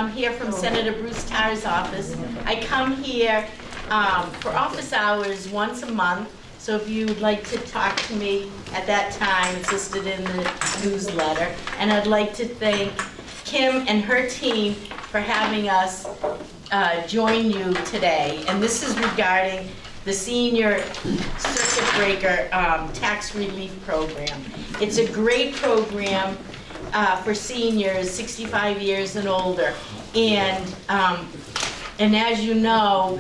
I'm here from Senator Bruce Tarr's office. I come here for office hours once a month, so if you'd like to talk to me at that time, it's listed in the newsletter. And I'd like to thank Kim and her team for having us join you today. And this is regarding the senior circuit breaker tax relief program. It's a great program for seniors 65 years and older. And as you know,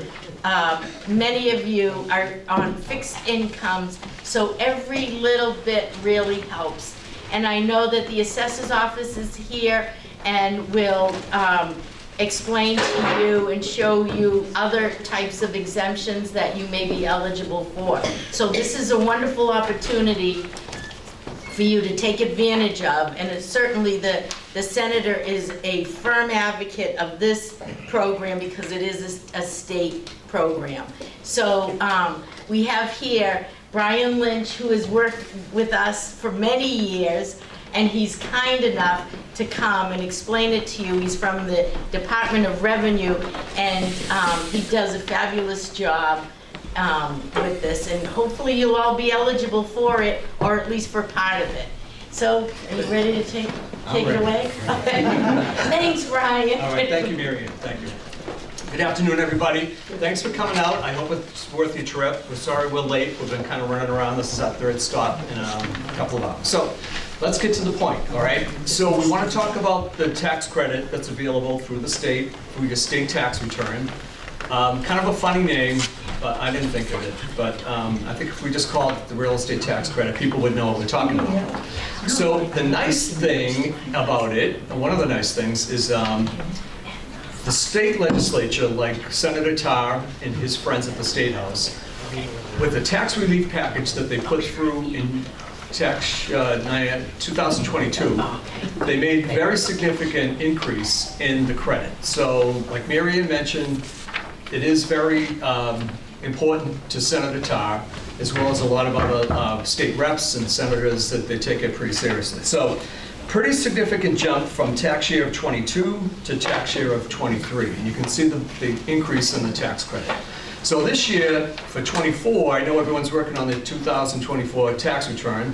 many of you are on fixed incomes, so every little bit really helps. And I know that the assessor's office is here and will explain to you and show you other types of exemptions that you may be eligible for. So this is a wonderful opportunity for you to take advantage of, and it's certainly the senator is a firm advocate of this program because it is a state program. So we have here Brian Lynch, who has worked with us for many years, and he's kind enough to come and explain it to you. He's from the Department of Revenue, and he does a fabulous job with this, and hopefully you'll all be eligible for it, or at least for part of it. So, are you ready to take it away? Okay. Thanks, Brian. All right, thank you, Miriam. Thank you. Good afternoon, everybody. Thanks for coming out. I hope it's worth your trip. We're sorry we're late. We've been kind of running around. This is our third stop in a couple of hours. So, let's get to the point, all right? So, we want to talk about the tax credit that's available through the state, through your state tax return. Kind of a funny name, but I didn't think of it. But I think if we just called it the real estate tax credit, people would know what we're talking about. So the nice thing about it, one of the nice things, is the state legislature, like Senator Tarr and his friends at the State House, with the tax relief package that they put through in tax 2022, they made very significant increase in the credit. So, like Marian mentioned, it is very important to Senator Tarr, as well as a lot of other state reps and senators, that they take it pretty seriously. So, pretty significant jump from tax year of 22 to tax year of 23. And you can see the increase in the tax credit. So this year, for 24, I know everyone's working on the 2024 tax return.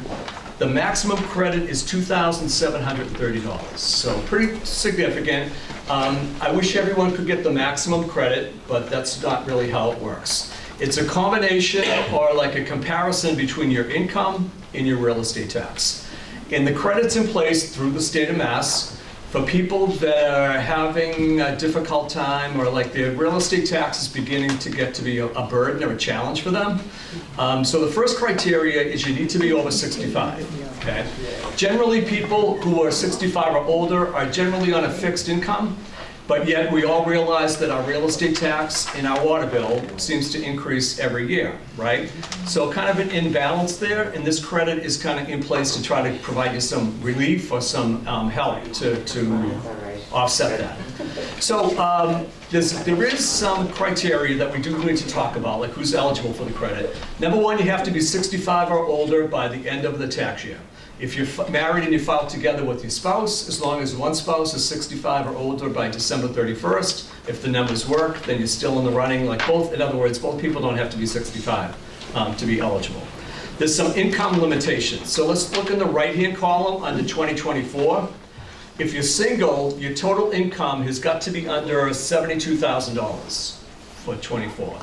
The maximum credit is $2,730, so pretty significant. I wish everyone could get the maximum credit, but that's not really how it works. It's a combination, or like a comparison, between your income and your real estate tax. And the credit's in place through the state of Mass for people that are having a difficult time, or like their real estate tax is beginning to get to be a burden or a challenge for them. So the first criteria is you need to be over 65, okay? Generally, people who are 65 or older are generally on a fixed income, but yet we all realize that our real estate tax and our water bill seems to increase every year, right? So kind of an imbalance there, and this credit is kind of in place to try to provide you some relief or some help to offset that. So there is some criteria that we do need to talk about, like who's eligible for the credit. Number one, you have to be 65 or older by the end of the tax year. If you're married and you file together with your spouse, as long as one spouse is 65 or older by December 31st, if the numbers work, then you're still in the running. Like both, in other words, both people don't have to be 65 to be eligible. There's some income limitations. So let's look in the right-hand column under 2024. If you're single, your total income has got to be under $72,000 for 24.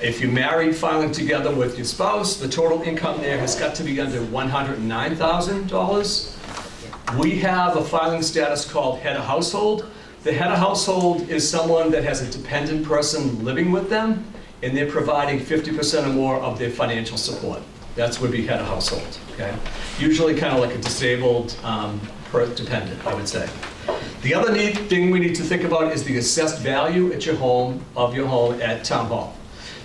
If you're married filing together with your spouse, the total income there has got to be under $109,000. We have a filing status called head of household. The head of household is someone that has a dependent person living with them, and they're providing 50% or more of their financial support. That would be head of household, okay? Usually kind of like a disabled dependent, I would say. The other neat thing we need to think about is the assessed value at your home, at town hall.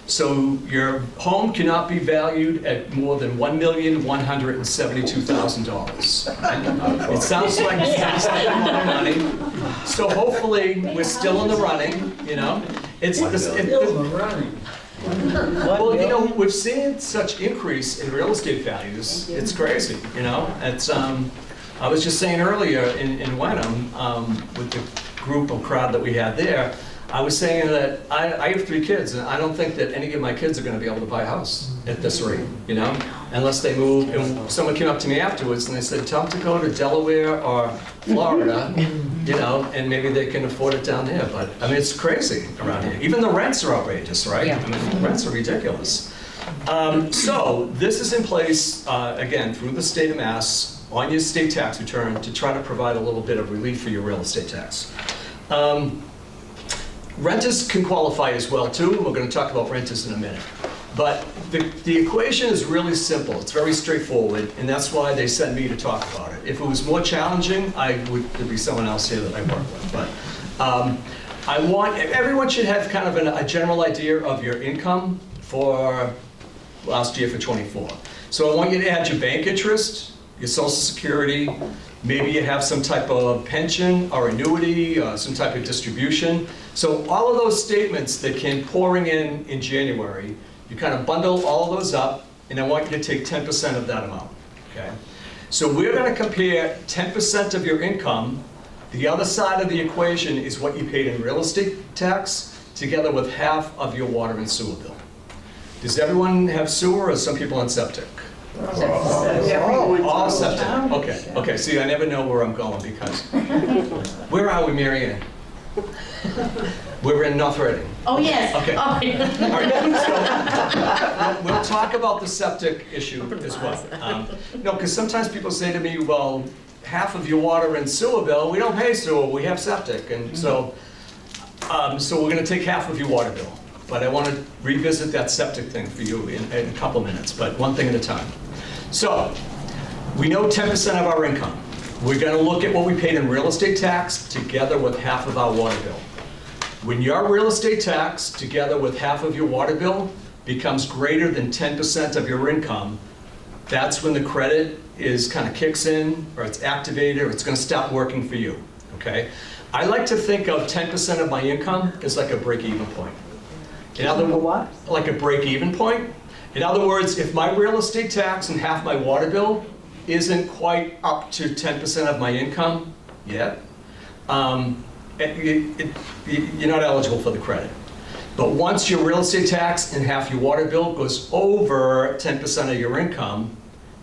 So your home cannot be valued at more than $1,172,000. It sounds like a lot of money. So hopefully we're still in the running, you know. Well, you know, we've seen such increase in real estate values. It's crazy, you know. It's I was just saying earlier in Wenham, with the group or crowd that we had there, I was saying that I have 3 kids, and I don't think that any of my kids are going to be able to buy a house at this rate, you know, unless they move. And someone came up to me afterwards and they said, tell them to go to Delaware or Florida, you know, and maybe they can afford it down there. But I mean, it's crazy around here. Even the rents are outrageous, right? Yeah. I mean, the rents are ridiculous. So this is in place, again, through the state of Mass on your state tax return to try to provide a little bit of relief for your real estate tax. Renters can qualify as well too. We're going to talk about renters in a minute. But the equation is really simple. It's very straightforward, and that's why they sent me to talk about it. If it was more challenging, there'd be someone else here that I work with. But everyone should have kind of a general idea of your income for last year for 24. So I want you to add your bank interest, your Social Security, maybe you have some type of pension or annuity, some type of distribution. So all of those statements that came pouring in January, you kind of bundle all of those up, and I want you to take 10% of that amount, okay? So we're gonna compare 10% of your income. The other side of the equation is what you paid in real estate tax, together with half of your water and sewer bill. Does everyone have sewer, or some people on septic? All septic. Okay. Okay. See, I never know where I'm going because where are we, Mary Ann? We're in North Reading. Oh, yes. Okay. Oh. All right. So we'll talk about the septic issue as well. No, because sometimes people say to me, "Well, half of your water and sewer bill, we don't pay sewer, we have septic," and so we're going to take half of your water bill. But I want to revisit that septic thing for you in a couple minutes, but one thing at a time. So, we know 10% of our income. We're going to look at what we paid in real estate tax together with half of our water bill. When your real estate tax together with half of your water bill becomes greater than 10% of your income, that's when the credit kind of kicks in, or it's activated, or it's going to stop working for you, okay? I like to think of 10% of my income as like a break-even point. What? Like a break-even point. In other words, if my real estate tax and half my water bill isn't quite up to 10% of my income yet, you're not eligible for the credit. But once your real estate tax and half your water bill goes over 10% of your income,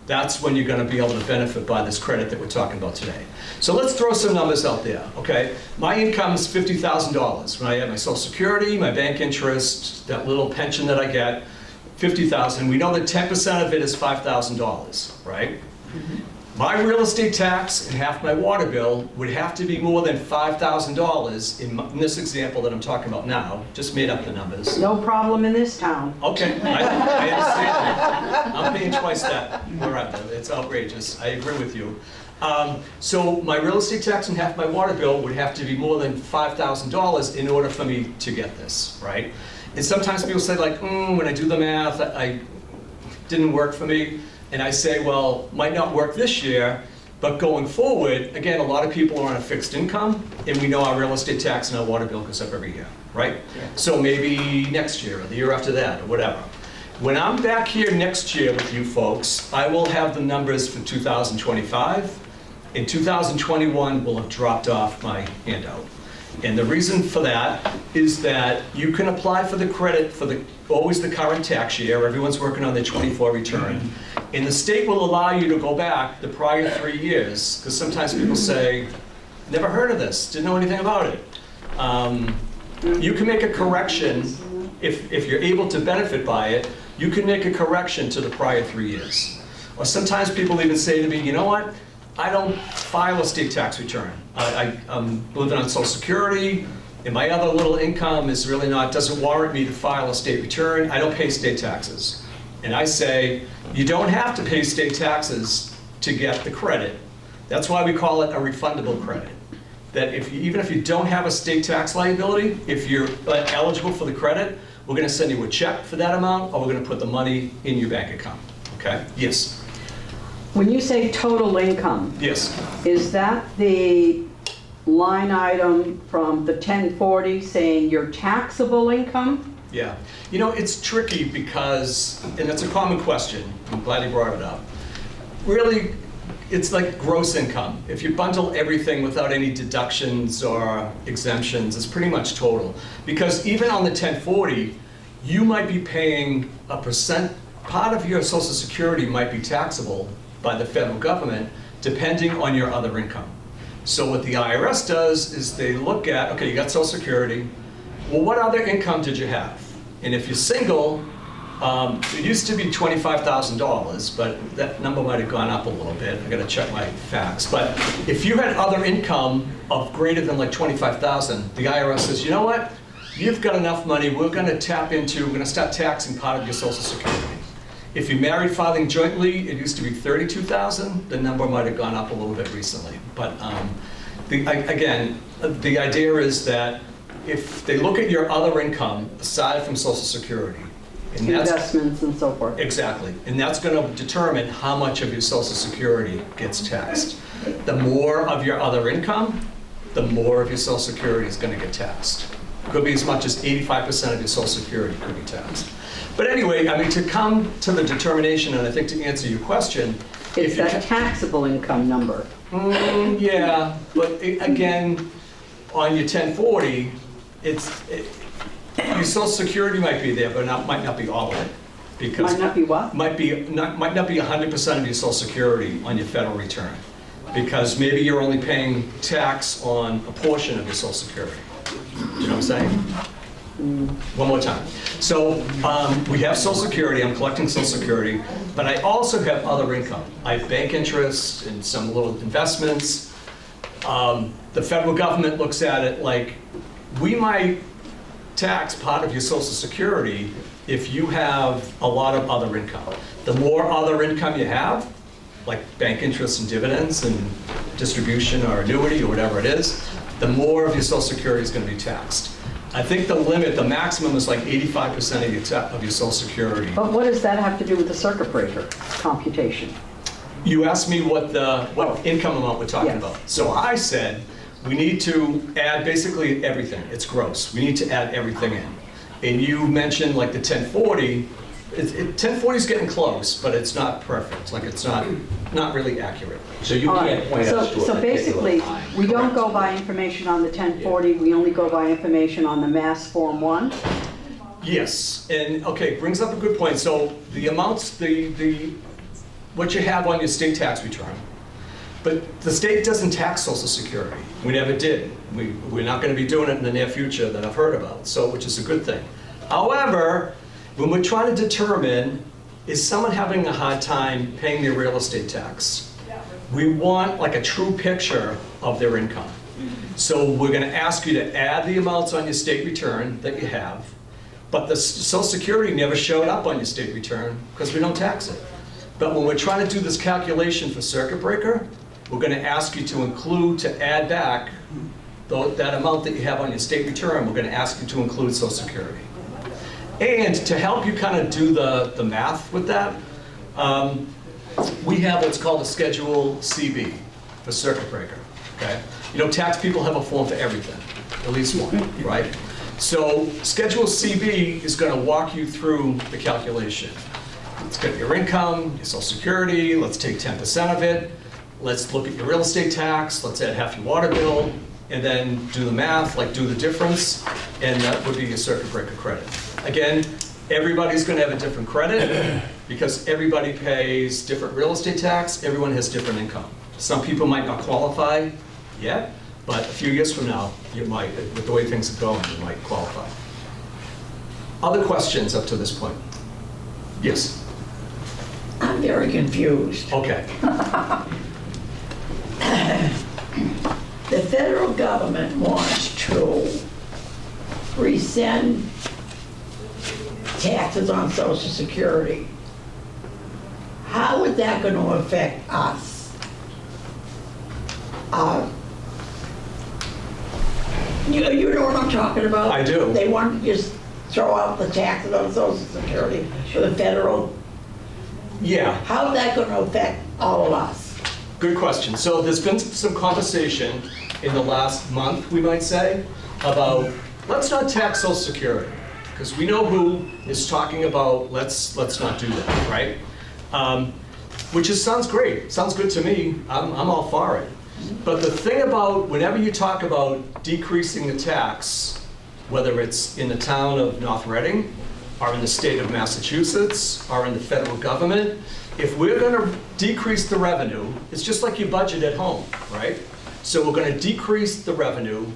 that's when you're going to be able to benefit by this credit that we're talking about today. So let's throw some numbers out there, okay? My income is $50,000. When I have my Social Security, my bank interest, that little pension that I get, $50,000. We know that 10% of it is $5,000, right? My real estate tax and half my water bill would have to be more than $5,000 in this example that I'm talking about now. Just made up the numbers. No problem in this town. Okay, I understand that. I'm paying twice that where I live. It's outrageous. I agree with you. So my real estate tax and half my water bill would have to be more than $5,000 in order for me to get this, right? And sometimes people say like, when I do the math, I didn't work for me. And I say, well, might not work this year, but going forward, again, a lot of people are on a fixed income, and we know our real estate tax and our water bill goes up every year, right? Yeah. So maybe next year, or the year after that, or whatever. When I'm back here next year with you folks, I will have the numbers for 2025. In 2021, we'll have dropped off my handout. And the reason for that is that you can apply for the credit for always the current tax year. Everyone's working on their 24 return. And the state will allow you to go back the prior 3 years, because sometimes people say, never heard of this, didn't know anything about it. You can make a correction, if you're able to benefit by it, you can make a correction to the prior 3 years. Or sometimes people even say to me, you know what? I don't file a state tax return. I'm living on Social Security, and my other little income is really doesn't warrant me to file a state return. I don't pay state taxes. And I say, you don't have to pay state taxes to get the credit. That's why we call it a refundable credit. That even if you don't have a state tax liability, if you're eligible for the credit, we're going to send you a check for that amount, or we're going to put the money in your bank account. Okay? Yes. When you say total income, yes, is that the line item from the 1040 saying your taxable income? Yeah. You know, it's tricky because, and it's a common question, I'm glad you brought it up. Really, it's like gross income. If you bundle everything without any deductions or exemptions, it's pretty much total. Because even on the 1040, you might be paying a percent, part of your Social Security might be taxable by the federal government, depending on your other income. So what the IRS does is they look at, okay, you got Social Security, well, what other income did you have? And if you're single, it used to be $25,000, but that number might have gone up a little bit. I gotta check my facts. But if you had other income of greater than like $25,000, the IRS says, you know what? You've got enough money, we're gonna start taxing part of your Social Security. If you married filing jointly, it used to be $32,000. The number might have gone up a little bit recently. But again, the idea is that if they look at your other income aside from Social Security, and Investments and so forth. exactly, and that's going to determine how much of your Social Security gets taxed. The more of your other income, the more of your Social Security is going to get taxed. Could be as much as 85% of your Social Security could be taxed. But anyway, I mean, to come to the determination, and I think to answer your question, It's that taxable income number. yeah, but again, on your 1040, your Social Security might be there, but might not be all of it. Because Might not be what? might not be 100% of your Social Security on your federal return. Because maybe you're only paying tax on a portion of your Social Security. Do you know what I'm saying? One more time. So we have Social Security, I'm collecting Social Security, but I also have other income. I have bank interest and some little investments. The federal government looks at it like, we might tax part of your Social Security if you have a lot of other income. The more other income you have, like bank interest and dividends and distribution or annuity or whatever it is, the more of your Social Security is going to be taxed. I think the limit, the maximum is like 85% of your Social Security. But what does that have to do with the circuit breaker computation? You asked me what income amount we're talking Yes. about. So I said, we need to add basically everything. It's gross. We need to add everything in. And you mentioned like the 1040. 1040 is getting close, but it's not perfect. Like it's not really accurate. So you All can't right, point us to a so particular basically, line. we don't go by information on the 1040, we only go by information on the Mass Form 1? Yes, and okay, brings up a good point. So the amounts, what you have on your state tax return, but the state doesn't tax Social Security. We never did. We're not going to be doing it in the near future that I've heard about, so which is a good thing. However, when we're trying to determine, is someone having a hard time paying their real estate tax, we want like a true picture of their income. So we're going to ask you to add the amounts on your state return that you have, but the Social Security never showed up on your state return because we don't tax it. But when we're trying to do this calculation for circuit breaker, we're going to ask you to add back that amount that you have on your state return, we're going to ask you to include Social Security. And to help you kind of do the math with that, we have what's called a Schedule CB for circuit breaker, okay? You know, tax people have a form for everything, at least one, right? So Schedule CB is going to walk you through the calculation. Let's get your income, your Social Security, let's take 10% of it, let's look at your real estate tax, let's add half your water bill, and then do the math, like do the difference, and that would be your circuit breaker credit. Again, everybody's going to have a different credit because everybody pays different real estate tax, everyone has different income. Some people might not qualify yet, but a few years from now, you might, with the way things are going, you might qualify. Other questions up to this point? Yes? I'm very confused. Okay. The federal government wants to rescind taxes on Social Security. How is that going to affect us? You know what I'm talking about? I do. They want to just throw out the taxes on Social Security for the federal. Yeah. How's that going to affect all of us? Good question. So there's been some conversation in the last month, we might say, about let's not tax Social Security, because we know who is talking about let's not do that, right? which sounds great, sounds good to me, I'm all for it. But the thing about, whenever you talk about decreasing the tax, whether it's in the town of North Reading, or in the state of Massachusetts, or in the federal government, if we're gonna decrease the revenue, it's just like you budget at home, right? So we're gonna decrease the revenue.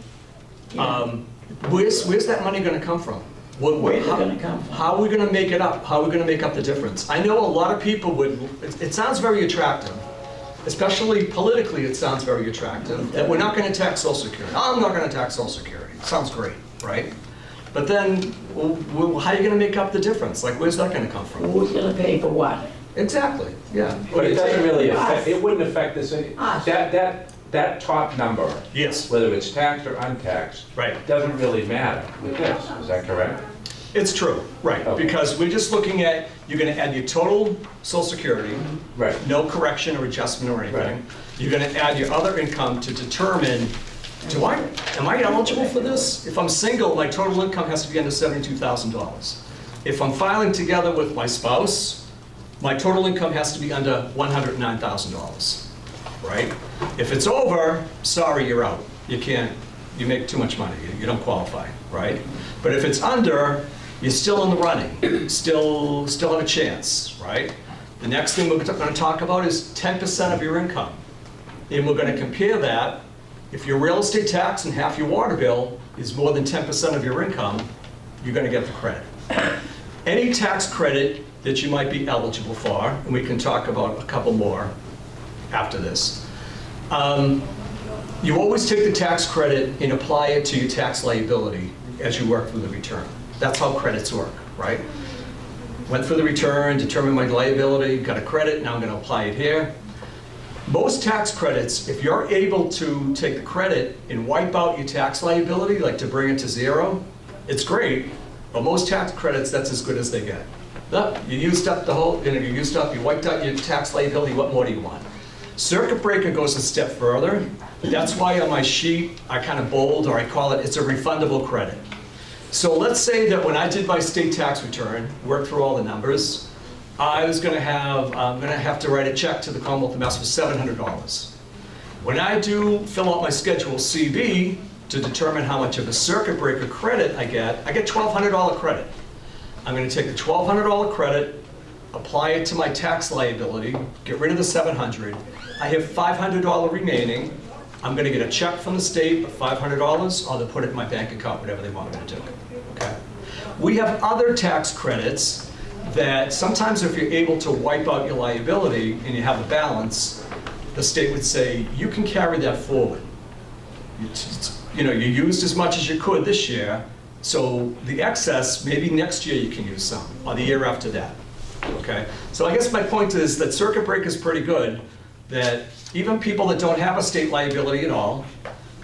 Where's that money gonna come from? Where's it gonna come from? How are we gonna make it up? How are we gonna make up the difference? I know a lot of people would, it sounds very attractive, especially politically it sounds very attractive, that we're not gonna tax Social Security. I'm not gonna tax Social Security. Sounds great, right? But then, well, how are you gonna make up the difference? Like, where's that gonna come from? Who's gonna pay for what? Exactly, yeah. But it doesn't really affect, it wouldn't affect this, Us. that top number, Yes, whether it's taxed or untaxed, right. doesn't really matter with this, is that correct? It's true, right, Okay. because we're just looking at, you're gonna add your total Social Security, Right. no correction or adjustment or anything. Right. You're gonna add your other income to determine, am I eligible for this? If I'm single, my total income has to be under $72,000. If I'm filing together with my spouse, my total income has to be under $109,000, right? If it's over, sorry, you're out. You can't, you make too much money, you don't qualify, right? But if it's under, you're still in the running, still have a chance, right? The next thing we're gonna talk about is 10% of your income. And we're gonna compare that, if your real estate tax and half your water bill is more than 10% of your income, you're gonna get the credit. Any tax credit that you might be eligible for, and we can talk about a couple more after this. You always take the tax credit and apply it to your tax liability as you work through the return. That's how credits work, right? Went through the return, determined my liability, got a credit, now I'm gonna apply it here. Most tax credits, if you're able to take the credit and wipe out your tax liability, like to bring it to zero, it's great, but most tax credits, that's as good as they get. Look, you used up the whole, you wiped out your tax liability, what more do you want? Circuit breaker goes a step further. That's why on my sheet, I kind of bold, or I call it, it's a refundable credit. So let's say that when I did my state tax return, worked through all the numbers, I'm gonna have to write a check to the Commonwealth of Mass for $700. When I do fill out my Schedule CB to determine how much of a circuit breaker credit I get $1,200 credit. I'm gonna take the $1,200 credit, apply it to my tax liability, get rid of the $700. I have $500 remaining. I'm gonna get a check from the state of $500, or they'll put it in my bank account, whatever they want me to do, okay? We have other tax credits that sometimes if you're able to wipe out your liability and you have a balance, the state would say, you can carry that forward. You know, you used as much as you could this year, so the excess, maybe next year you can use some, or the year after that, okay? So I guess my point is that circuit breaker is pretty good, that even people that don't have a state liability at all,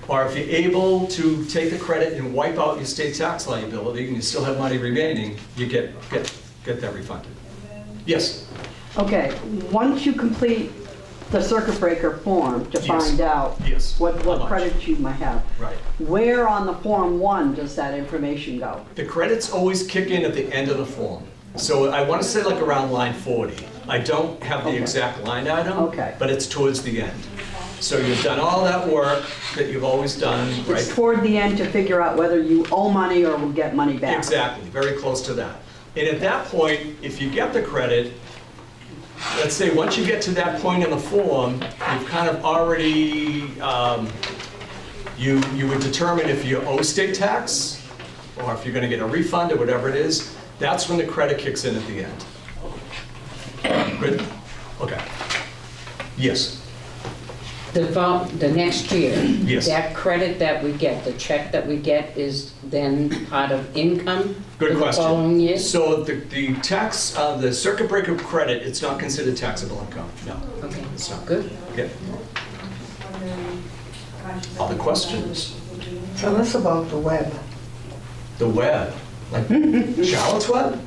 or if you're able to take the credit and wipe out your state tax liability and you still have money remaining, you get that refunded. Yes? Okay, once you complete the circuit breaker form to Yes. find out Yes. what How much? credits you might have, Right. where on the Form 1 does that information go? The credits always kick in at the end of the form. So I want to say like around line 40. I don't have the Okay. exact line item, Okay. but it's towards the end. So you've done all that work that you've always done, It's right? toward the end to figure out whether you owe money or will get money back. Exactly, very close to that. And at that point, if you get the credit, let's say once you get to that point in the form, you've kind of already, you would determine if you owe state tax, or if you're gonna get a refund or whatever it is, that's when the credit kicks in at the end. Good? Okay. Yes. The next year. Yes. That credit that we get, the check that we get is then part of income? Good for the question. following year? So the tax, the circuit breaker credit, it's not considered taxable income, no. Okay, It's not. good. Yeah. Other questions? Tell us about the web. The web, like Charlotte's Web?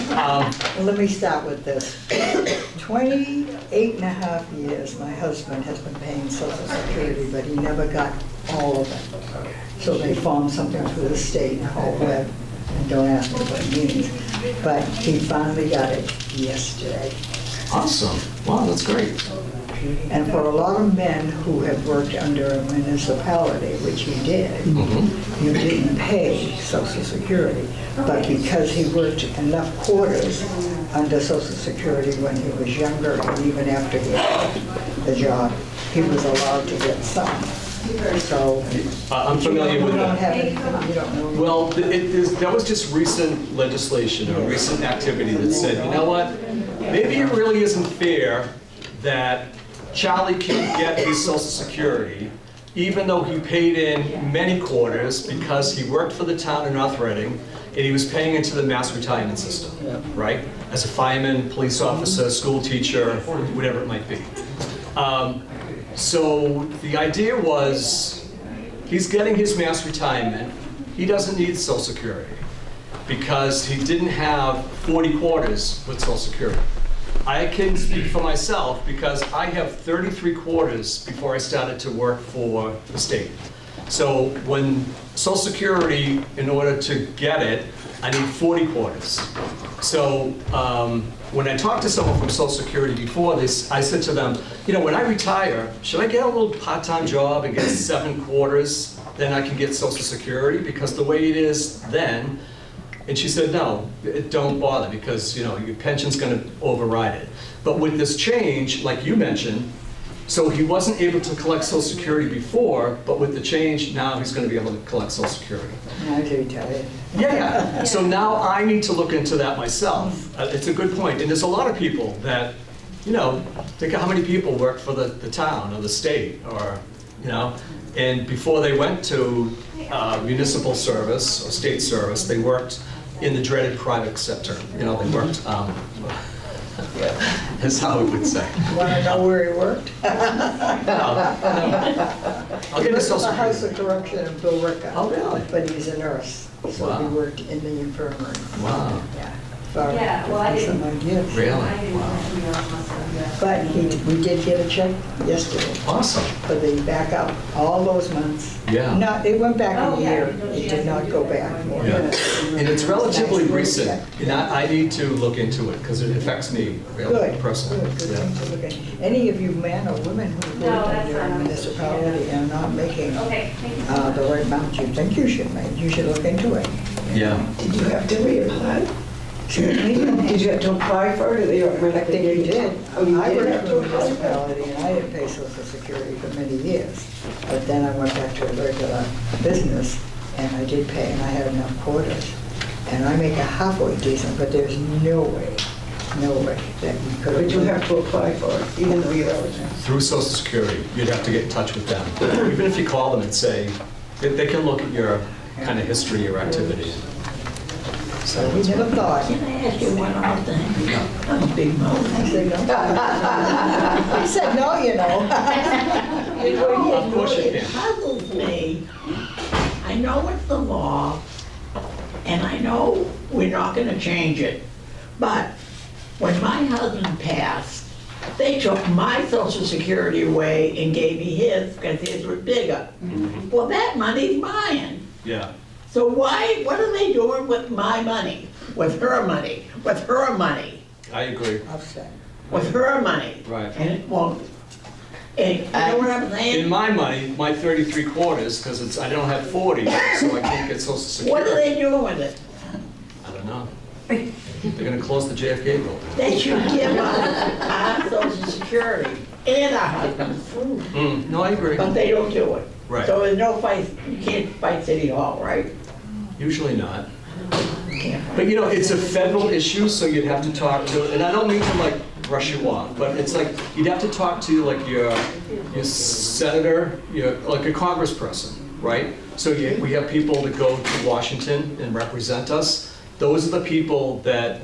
Well, let me start with this. 28 and a half years, my husband has been paying Social Security, but he never got all of it. So they formed something through the state called web, and don't ask me what it means. But he finally got it yesterday. Awesome. Wow, that's great. And for a lot of men who have worked under a municipality, which he did, you didn't pay Social Security. But because he worked enough quarters under Social Security when he was younger, and even after he had the job, he was allowed to get some. So I'm familiar with you don't that. have anything, you don't know. Well, that was just recent legislation or recent activity that said, you know what? Maybe it really isn't fair that Charlie can't get his Social Security, even though he paid in many quarters because he worked for the town of North Reading and he was paying into the mass retirement system, right? As a fireman, police officer, school teacher, whatever it might be. So the idea was, he's getting his mass retirement. He doesn't need Social Security because he didn't have 40 quarters with Social Security. I can speak for myself because I have 33 quarters before I started to work for the state. So when Social Security, in order to get it, I need 40 quarters. So when I talked to someone from Social Security before this, I said to them, you know, when I retire, should I get a little part-time job and get 7 quarters? Then I can get Social Security, because the way it is then. And she said, no, don't bother, because you know your pension's going to override it. But with this change, like you mentioned, so he wasn't able to collect Social Security before, but with the change, now he's going to be able to collect Social Security. I do tell you. Yeah. So now I need to look into that myself. It's a good point. And there's a lot of people that, you know, think of how many people work for the town or the state, or, you know, and before they went to municipal service or state service, they worked in the dreaded private sector. You know, they worked, that's how we would say. Want to know where he worked? I'll get his Social The House of Security. Correction in Billerica. Oh, really? But he's a nurse, so Wow. he worked in the infirmary. Wow. Yeah. For Yeah, well, I some didn't- ideas. Really? I didn't know Wow. somebody else must have, yeah. But we did get a check yesterday Awesome. for the backup, all those months. Yeah. Not, it went back Oh, a yeah, year, because it she did has not to go do it back that more. way. Yeah. And it's relatively recent, and I need to look into it, because it affects me really Good, personally. good Yeah. thing to look at. Any of you men or women who No, work that's under a not- municipality and not making Okay, thank you so much. the right amount you think you should make, you should look into it. Yeah. Did you have to reapply? Excuse me? Did you have to apply for it, or they I automatically think you gave did. Oh, you I did worked have for to a apply for it? municipality and I didn't pay Social Security for many years. But then I went back to a regular business and I did pay and I had enough quarters. And I make a halfway decent, but there's no way that you could have. But you have to apply for it, even though you're eligible. Through Social Security, you'd have to get in touch with them. Even if you call them and say, they can look at your kind of history, your activity. So We never thought. Can I ask you one other thing? I'm a big mouth. I said no. He said no, you know. You know, Of course you it can. puzzles me. I know it's the law, and I know we're not gonna change it, but when my husband passed, they took my Social Security away and gave me his, because his was bigger. Well, that money's mine. Yeah. So why, what are they doing with my money? With her money? With her money? I agree. Upset. With her money? Right. And it won't, and you know what I'm In saying? my money, my 33 quarters, because I don't have 40, so I can't get Social What are Security. they doing with it? I don't know. They're gonna close the JFK building. They should give us our Social Security and our husbands, No, I agree. but they don't do it. Right. So there's no fight, you can't fight City Hall, right? Usually not. You can't fight. But you know, it's a federal issue, so you'd have to talk to, and I don't mean to like brush you off, but it's like, you'd have to talk to like your senator, like a congressperson, right? So we have people that go to Washington and represent us. Those are the people that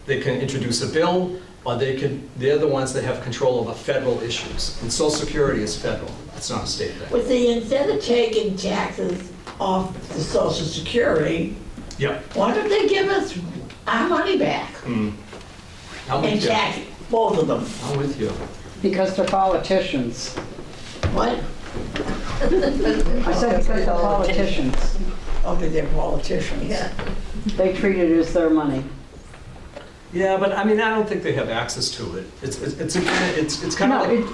they can introduce a bill, or they're the ones that have control over federal issues. And Social Security is federal, it's not a state thing. But see, instead of taking taxes off the Social Security, Yeah. why don't they give us our money back? I'm And with you. tax both of them. I'm with you. Because they're politicians. What? I said because they're politicians. Oh, 'cause they're politicians. They treat it as their money. Yeah, but I mean, I don't think they have access to it. It's kind of like,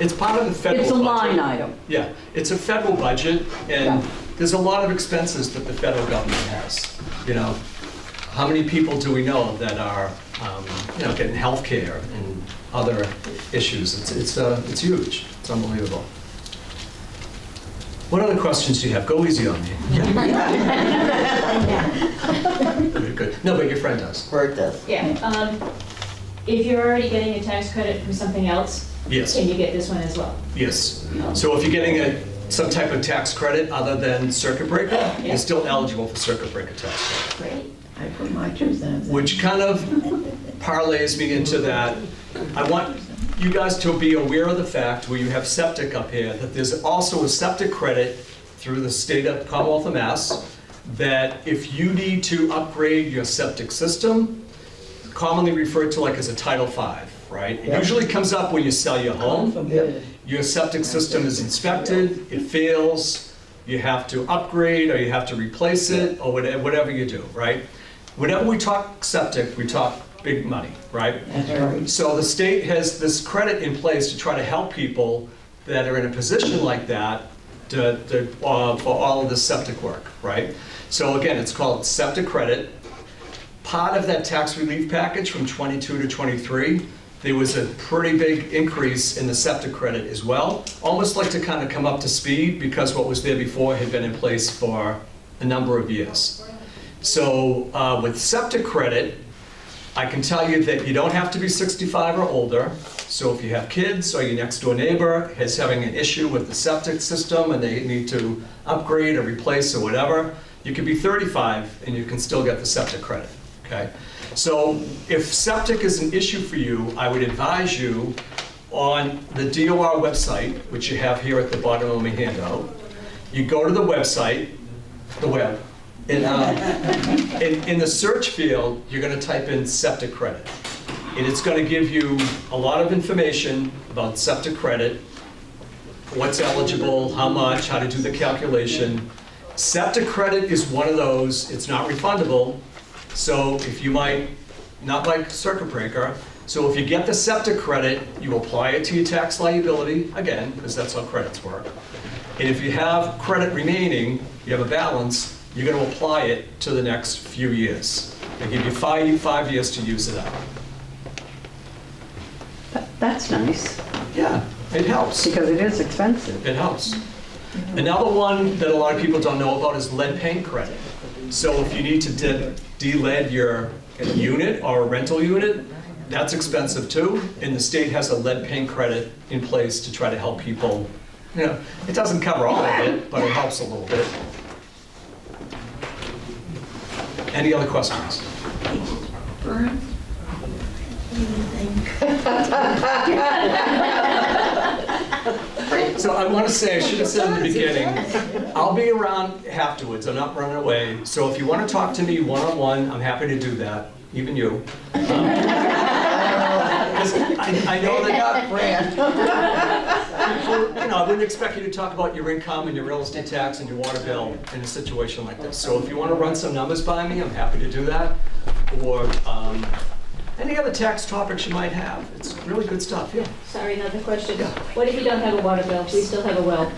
it's part of the federal It's a budget. line item. Yeah, it's a federal budget, and there's a lot of expenses that the federal government has. You know, how many people do we know that are, you know, getting health care and other issues? It's huge. It's unbelievable. What other questions do you have? Go easy on me. Good, good. No, but your friend does. Bert does. Yeah, if you're already getting a tax credit from something else, Yes. can you get this one as well? Yes. So if you're getting some type of tax credit other than circuit breaker, you're still eligible for circuit breaker tax credit. Great. I put my 2 cents in. Which kind of parlays me into that. I want you guys to be aware of the fact, where you have septic up here, that there's also a septic credit through the state of Commonwealth of Mass, that if you need to upgrade your septic system, commonly referred to like as a Title V, right? It usually comes up when you sell your home. Your septic system is inspected, it fails, you have to upgrade, or you have to replace it, or whatever you do, right? Whenever we talk septic, we talk big money, right? That's right. So the state has this credit in place to try to help people that are in a position like that for all of this septic work, right? So again, it's called septic credit. Part of that tax relief package from 22 to 23, there was a pretty big increase in the septic credit as well, almost like to kind of come up to speed, because what was there before had been in place for a number of years. So with septic credit, I can tell you that you don't have to be 65 or older. So if you have kids, or your next door neighbor is having an issue with the septic system and they need to upgrade or replace or whatever, you could be 35 and you can still get the septic credit, okay? So if septic is an issue for you, I would advise you on the DOR website, which you have here at the bottom of my handout. You go to the website, the web, and in the search field, you're going to type in septic credit. And it's going to give you a lot of information about septic credit, what's eligible, how much, how to do the calculation. Septic credit is one of those, it's not refundable. So if you might, not like circuit breaker, so if you get the septic credit, you apply it to your tax liability, again, because that's how credits work. And if you have credit remaining, you have a balance, you're going to apply it to the next few years. They give you five years to use it up. That's nice, Yeah, it helps. because it is expensive. It helps. Another one that a lot of people don't know about is lead paint credit. So if you need to de-lead your unit or a rental unit, that's expensive too. And the state has a lead paint credit in place to try to help people. You know, it doesn't cover all of it, but it helps a little bit. Any other questions? Vern, what do you think? So I want to say, I should have said in the beginning, I'll be around afterwards. I'm not running away. So if you want to talk to me one-on-one, I'm happy to do that, even you. Because I know that, you know, I wouldn't expect you to talk about your income and your real estate tax and your water bill in a situation like this. So if you want to run some numbers by me, I'm happy to do that. Or any other tax topics you might have. It's really good stuff, yeah. Sorry, another question. What if you don't have a water bill? We still have a well.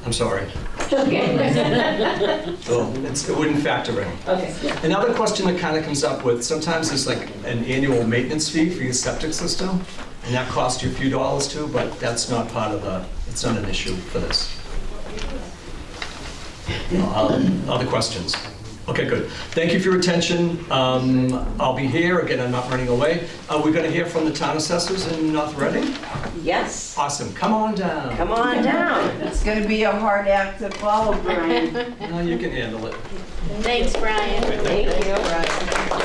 I'm sorry. Okay. Oh, it wouldn't factor in. Okay. Another question that kind of comes up with, sometimes there's like an annual maintenance fee for your septic system, and that costs you a few dollars too, but that's not part of the, it's not an issue for this. Other questions? Okay, good. Thank you for your attention. I'll be here. Again, I'm not running away. We're going to hear from the town assessors in North Reading. Yes, Awesome. Come on down. come on down. It's going to be a hard act to follow, Brian. No, you can handle it. Thanks, Brian. Thank you.